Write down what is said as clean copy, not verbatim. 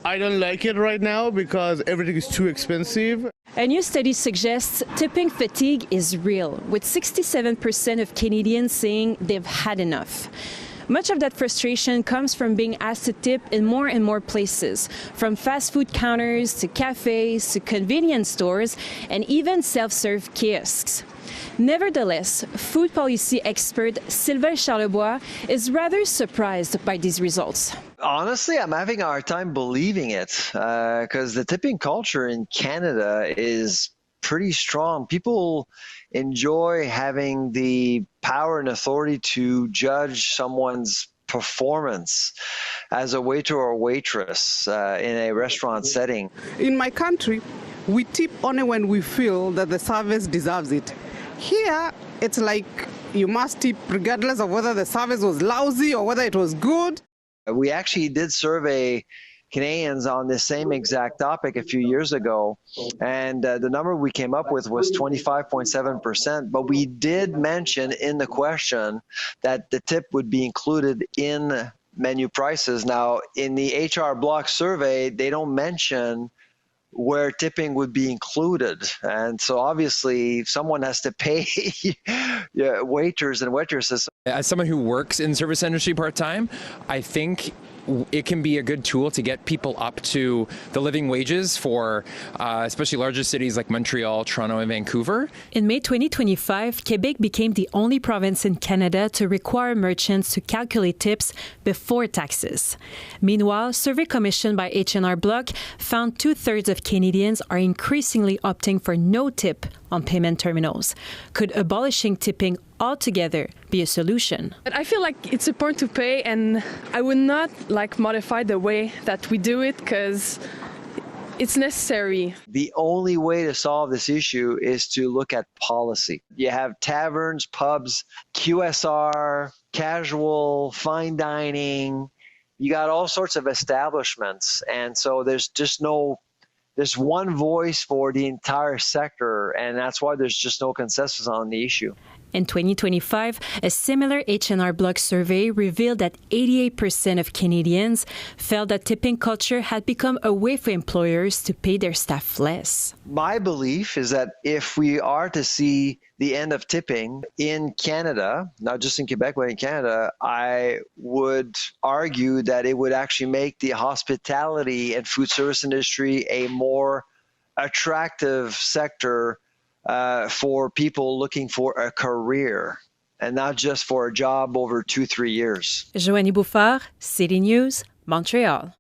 I don't like it right now because everything is too expensive. A new study suggests tipping fatigue is real, with 67% of Canadians saying they've had enough. Much of that frustration comes from being asked to tip in more and more places, from fast food counters to cafes to convenience stores and even self-serve kiosks. Nevertheless, food policy expert Sylvain Charlebois is rather surprised by these results. Honestly, I'm having a hard time believing it because the tipping culture in Canada is pretty strong. People enjoy having the power and authority to judge someone's performance as a waiter or waitress in a restaurant setting. In my country, we tip only when we feel that the service deserves it. Here, it's like you must tip regardless of whether the service was lousy or whether it was good. We actually did survey Canadians on this same exact topic a few years ago, and the number we came up with was 25.7%, but we did mention in the question that the tip would be included in menu prices. Now, in the HR Block survey, they don't mention where tipping would be included. And so obviously someone has to pay waiters and waitresses. As someone who works in service industry part-time, I think it can be a good tool to get people up to the living wages for especially larger cities like Montreal, Toronto, and Vancouver. In May 2025, Quebec became the only province in Canada to require merchants to calculate tips before taxes. Meanwhile, survey commissioned by H&R Block found 2/3 of Canadians are increasingly opting for no tip on payment terminals. Could abolishing tipping altogether be a solution? But I feel like it's important to pay, and I would not modify the way that we do it because it's necessary. The only way to solve this issue is to look at policy. You have taverns, pubs, QSR, casual, fine dining. You got all sorts of establishments, and so there's one voice for the entire sector, and that's why there's just no consensus on the issue. In 2025, a similar H&R Block survey revealed that 88% of Canadians felt that tipping culture had become a way for employers to pay their staff less. My belief is that if we are to see the end of tipping in Canada, not just in Quebec, but in Canada, I would argue that it would actually make the hospitality and food service industry a more attractive sector for people looking for a career and not just for a job over 2-3 years. Joanie Bouffard, City News, Montreal.